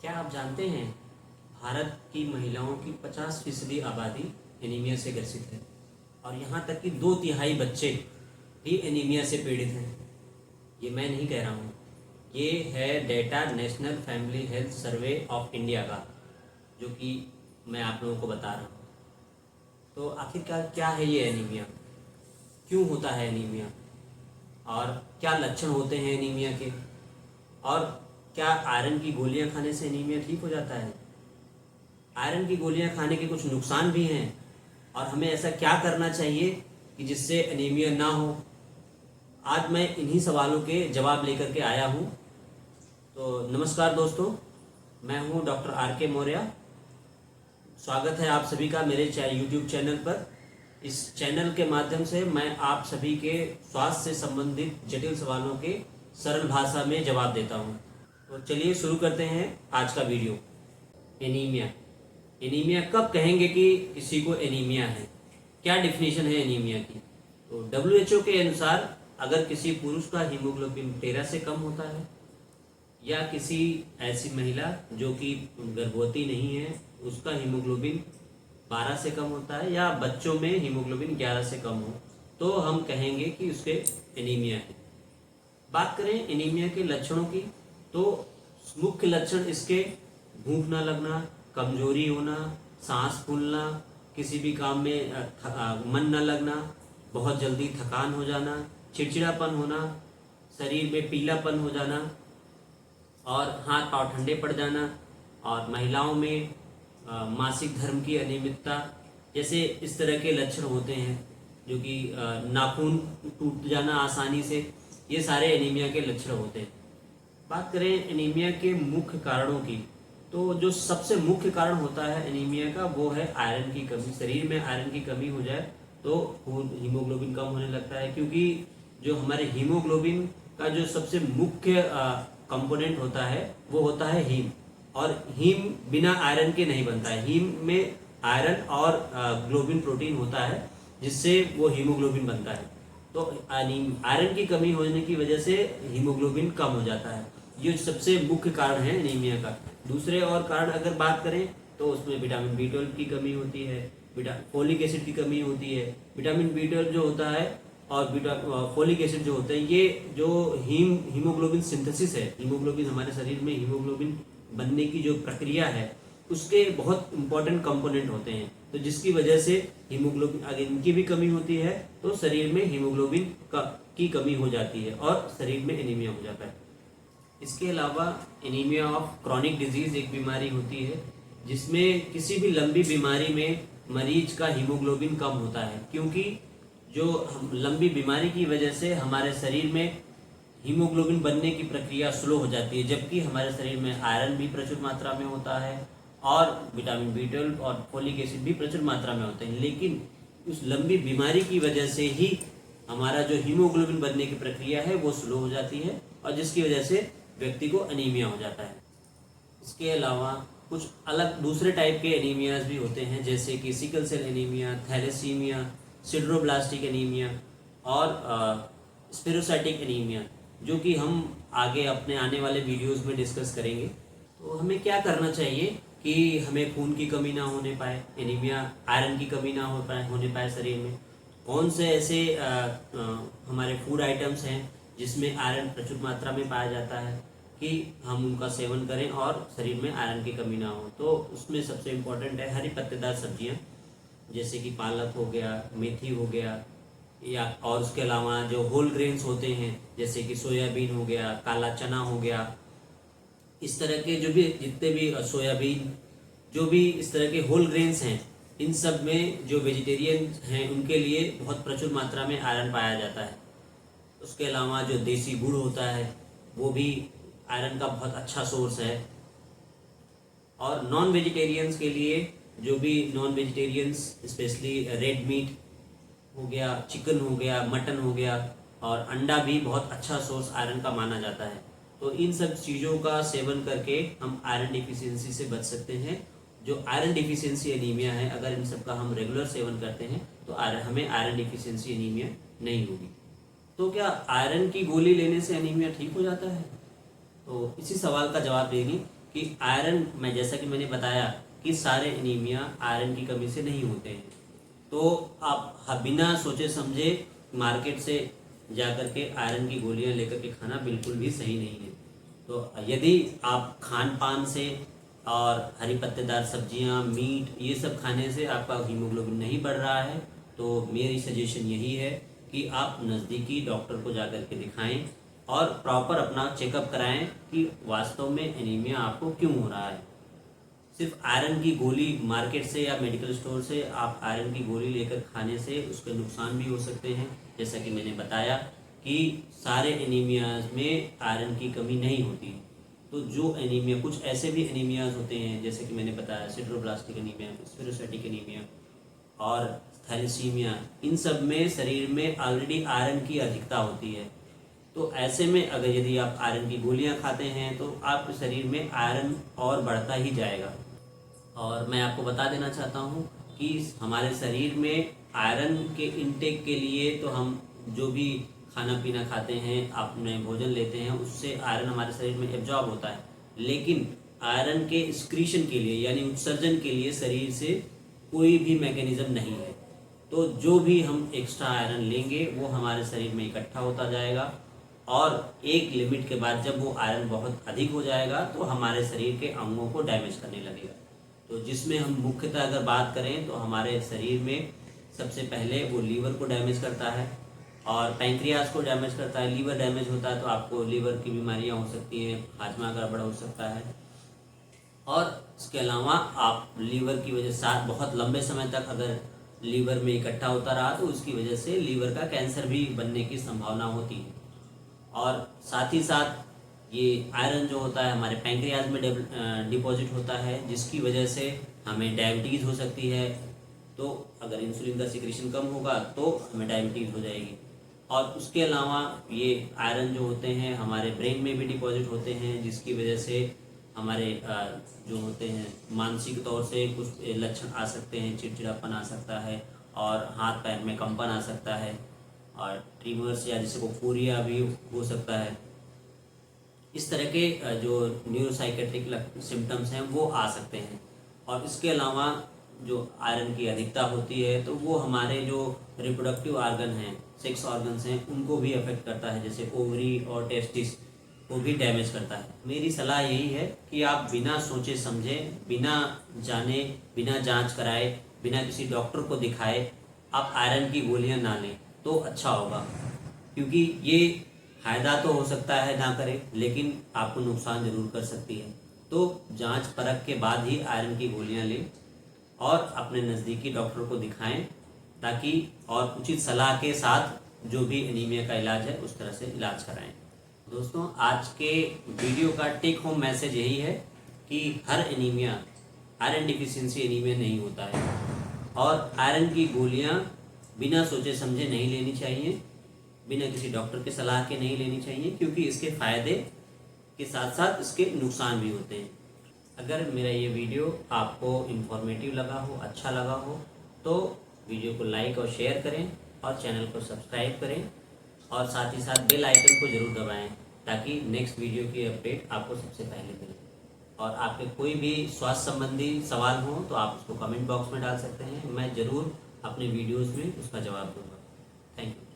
क्या आप जानते हैं भारत की महिलाओं की 50% आबादी एनीमिया से ग्रसित है और यहाँ तक कि 2/3 बच्चे भी एनीमिया से पीड़ित हैं। ये मैं नहीं कह रहा हूँ, ये है data national family health survey of India का, जो कि मैं आप लोगों को बता रहा हूँ। तो आखिरकार क्या है ये एनीमिया, क्यों होता है एनीमिया और क्या लक्षण होते हैं एनीमिया के, और क्या आयरन की गोलियां खाने से एनीमिया ठीक हो जाता है। आयरन की गोलियां खाने के कुछ नुकसान भी हैं और हमें ऐसा क्या करना चाहिए कि जिससे एनीमिया ना हो। आज मैं इन्हीं सवालों के जवाब लेकर के आया हूँ। तो नमस्कार दोस्तों, मैं हूँ डॉक्टर आर के मौर्य। स्वागत है आप सभी का मेरे यूट्यूब चैनल पर। इस चैनल के माध्यम से मैं आप सभी के स्वास्थ्य से संबंधित जटिल सवालों के सरल भाषा में जवाब देता हूँ। तो चलिए शुरू करते हैं आज का वीडियो। एनीमिया। एनीमिया कब कहेंगे कि किसी को एनीमिया है, क्या डिफिनेशन है एनीमिया की। तो WHO के अनुसार अगर किसी पुरुष का हीमोग्लोबिन 13 से कम होता है, या किसी ऐसी महिला जो कि गर्भवती नहीं है उसका हीमोग्लोबिन 12 से कम होता है, या बच्चों में हीमोग्लोबिन 11 से कम हो, तो हम कहेंगे कि उसके एनीमिया है। बात करें एनीमिया के लक्षणों की, तो मुख्य लक्षण इसके भूख न लगना, कमजोरी होना, सांस फूलना, किसी भी काम में मन न लगना, बहुत जल्दी थकान हो जाना, चिड़चिड़ापन होना, शरीर में पीलापन हो जाना और हाथ पांव ठंडे पड़ जाना, और महिलाओं में मासिक धर्म की अनियमितता जैसे इस तरह के लक्षण होते हैं, जो कि नाखून टूट जाना आसानी से, ये सारे एनीमिया के लक्षण होते हैं। बात करें एनीमिया के मुख्य कारणों की, तो जो सबसे मुख्य कारण होता है एनीमिया का वो है आयरन की कमी। शरीर में आयरन की कमी हो जाए तो हीमोग्लोबिन कम होने लगता है, क्योंकि जो हमारे हीमोग्लोबिन का जो सबसे मुख्य कंपोनेंट होता है वो होता है हीम, और हीम बिना आयरन के नहीं बनता है। हीम में आयरन और ग्लोबिन प्रोटीन होता है जिससे वो हीमोग्लोबिन बनता है। तो आयरन की कमी होने की वजह से हीमोग्लोबिन कम हो जाता है। ये सबसे मुख्य कारण है एनीमिया का। दूसरे और कारण अगर बात करें तो उसमें विटामिन B12 की कमी होती है, फोलिक एसिड की कमी होती है। विटामिन B12 जो होता है और फोलिक एसिड जो होते हैं, ये जो हीमोग्लोबिन सिंथेसिस है, हीमोग्लोबिन हमारे शरीर में हीमोग्लोबिन बनने की जो प्रक्रिया है उसके बहुत इंपॉर्टेंट कंपोनेंट होते हैं। तो जिसकी वजह से हीमोग्लोबिन, अगर इनकी भी कमी होती है तो शरीर में हीमोग्लोबिन की कमी हो जाती है और शरीर में एनीमिया हो जाता है। इसके अलावा एनीमिया ऑफ क्रॉनिक डिजीज एक बीमारी होती है जिसमें किसी भी लंबी बीमारी में मरीज का हीमोग्लोबिन कम होता है, क्योंकि जो लंबी बीमारी की वजह से हमारे शरीर में हीमोग्लोबिन बनने की प्रक्रिया स्लो हो जाती है, जबकि हमारे शरीर में आयरन भी प्रचुर मात्रा में होता है और विटामिन B12 और फोलिक एसिड भी प्रचुर मात्रा में होते हैं। लेकिन उस लंबी बीमारी की वजह से ही हमारा जो हीमोग्लोबिन बनने की प्रक्रिया है वो स्लो हो जाती है, और जिसकी वजह से व्यक्ति को एनीमिया हो जाता है। इसके अलावा कुछ अलग दूसरे टाइप के एनीमियाज भी होते हैं, जैसे कि sickle cell anaemia, thalassaemia, sideroblastic anaemia और स्पेरोसाइटिक एनीमिया, जो कि हम आगे अपने आने वाले वीडियोस में डिस्कस करेंगे। तो हमें क्या करना चाहिए कि हमें खून की कमी ना होने पाए, एनीमिया आयरन की कमी ना होने पाए शरीर में। कौन से ऐसे हमारे फूड आइटम्स हैं जिसमें आयरन प्रचुर मात्रा में पाया जाता है कि हम उनका सेवन करें और शरीर में आयरन की कमी ना हो। तो उसमें सबसे इम्पोर्टेंट है हरी पत्तेदार सब्जियां, जैसे कि पालक हो गया, मेथी हो गया, या और उसके अलावा जो होल ग्रेन्स होते हैं जैसे कि सोयाबीन हो गया, काला चना हो गया, इस तरह के जो भी जितने भी सोयाबीन, जो भी इस तरह के होल ग्रेन्स हैं, इन सब में जो वेजिटेरियन हैं उनके लिए बहुत प्रचुर मात्रा में आयरन पाया जाता है। उसके अलावा जो देसी गुड़ होता है वो भी आयरन का बहुत अच्छा सोर्स है। और नॉन वेजिटेरियंस के लिए, जो भी non vegetarians specially red meat हो गया, चिकन हो गया, मटन हो गया और अंडा भी बहुत अच्छा सोर्स आयरन का माना जाता है। तो इन सब चीज़ों का सेवन करके हम आयरन डिफिशियंसी से बच सकते हैं। जो आयरन डिफिशियंसी एनीमिया है, अगर इन सब का हम रेगुलर सेवन करते हैं तो हमें आयरन डिफिशियंसी एनीमिया नहीं होगी। तो क्या आयरन की गोली लेने से एनीमिया ठीक हो जाता है? तो इसी सवाल का जवाब देंगे कि आयरन, मैं जैसा कि मैंने बताया कि सारे एनीमिया आयरन की कमी से नहीं होते हैं। तो आप बिना सोचे समझे मार्केट से जा कर के आयरन की गोलियां लेकर के खाना बिल्कुल भी सही नहीं है। तो यदि आप खान पान से और हरी पत्तेदार सब्जियां, मीट, ये सब खाने से आपका हीमोग्लोबिन नहीं बढ़ रहा है, तो मेरी सजेशन यही है कि आप नज़दीकी डॉक्टर को जाकर के दिखाएं और प्रॉपर अपना चेकअप कराएं कि वास्तव में एनीमिया आपको क्यों हो रहा है। सिर्फ आयरन की गोली मार्केट से या मेडिकल स्टोर से आप आयरन की गोली लेकर खाने से उसके नुकसान भी हो सकते हैं। जैसा कि मैंने बताया कि सारे एनीमियाज में आयरन की कमी नहीं होती। तो जो एनीमिया, कुछ ऐसे भी एनीमियाज होते हैं जैसे कि मैंने बताया सिडरोब्लास्टिक एनीमिया, स्पेरोसाइटिक एनीमिया और थैलेसीमिया, इन सब में शरीर में ऑलरेडी आयरन की अधिकता होती है। तो ऐसे में अगर यदि आप आयरन की गोलियां खाते हैं तो आपके शरीर में आयरन और बढ़ता ही जाएगा। और मैं आपको बता देना चाहता हूँ कि हमारे शरीर में आयरन के इनटेक के लिए तो हम जो भी खाना पीना खाते हैं, अपने भोजन लेते हैं, उससे आयरन हमारे शरीर में एब्जॉर्ब होता है। लेकिन आयरन के एक्सक्रीशन के लिए यानी उत्सर्जन के लिए शरीर से कोई भी मैकेनिज्म नहीं है। तो जो भी हम एक्स्ट्रा आयरन लेंगे वो हमारे शरीर में इकट्ठा होता जाएगा और एक लिमिट के बाद जब वो आयरन बहुत अधिक हो जाएगा तो हमारे शरीर के अंगों को डैमेज करने लगेगा। तो जिसमें हम मुख्यतः अगर बात करें तो हमारे शरीर में सबसे पहले वो लीवर को डैमेज करता है और पैंक्रियाज को डैमेज करता है। लीवर डैमेज होता है तो आपको लीवर की बीमारियां हो सकती हैं, हाजमा गड़बड़ हो सकता है। और इसके अलावा आप लीवर की वजह से बहुत लंबे समय तक अगर लीवर में इकट्ठा होता रहा तो उसकी वजह से लीवर का कैंसर भी बनने की संभावना होती है। और साथ ही साथ ये आयरन जो होता है हमारे पैंक्रियाज में डिपॉजिट होता है, जिसकी वजह से हमें डायबिटीज़ हो सकती है। तो अगर इंसुलिन का सिक्रेशन कम होगा तो हमें डायबिटीज़ हो जाएगी। और उसके अलावा ये आयरन जो होते हैं हमारे ब्रेन में भी डिपॉजिट होते हैं, जिसकी वजह से हमारे जो होते हैं मानसिक तौर से कुछ लक्षण आ सकते हैं, चिड़चिड़ापन आ सकता है और हाथ पैर में कंपन आ सकता है और ट्रीमर्स या जिसे को फोरिया भी हो सकता है। इस तरह के जो न्यूरोसाइकेट्रिक सिम्टम्स हैं वो आ सकते हैं। और इसके अलावा जो आयरन की अधिकता होती है तो वो हमारे जो रिप्रोडक्टिव ऑर्गन हैं, सेक्स ऑर्गन्स हैं, उनको भी अफेक्ट करता है, जैसे ओवरी और टेस्टिस को भी डैमेज करता है। मेरी सलाह यही है कि आप बिना सोचे समझे, बिना जाने, बिना जांच कराए, बिना किसी डॉक्टर को दिखाए आप आयरन की गोलियां ना लें तो अच्छा होगा। क्योंकि ये फ़ायदा तो हो सकता है ना करे, लेकिन आपको नुकसान ज़रूर कर सकती है। तो जांच परख के बाद ही आयरन की गोलियां लें और अपने नज़दीकी डॉक्टर को दिखाएं, ताकि और उचित सलाह के साथ जो भी एनीमिया का इलाज है उस तरह से इलाज कराएं। दोस्तों, आज के वीडियो का टेक होम मैसेज यही है कि हर एनीमिया आयरन डिफिशिएंसी एनीमिया नहीं होता है और आयरन की गोलियां बिना सोचे समझे नहीं लेनी चाहिए, बिना किसी डॉक्टर के सलाह के नहीं लेनी चाहिए, क्योंकि इसके फ़ायदे के साथ साथ इसके नुकसान भी होते हैं। अगर मेरा ये वीडियो आपको इन्फॉर्मेटिव लगा हो, अच्छा लगा हो, तो वीडियो को लाइक और शेयर करें और चैनल को सब्सक्राइब करें और साथ ही साथ बेल आइकन को ज़रूर दबाएं, ताकि नेक्स्ट वीडियो की अपडेट आपको सबसे पहले मिले। और आपके कोई भी स्वास्थ्य संबंधी सवाल हो तो आप उसको कमेंट बॉक्स में डाल सकते हैं, मैं ज़रूर अपने वीडियोज़ में उसका जवाब दूँगा। Thank you.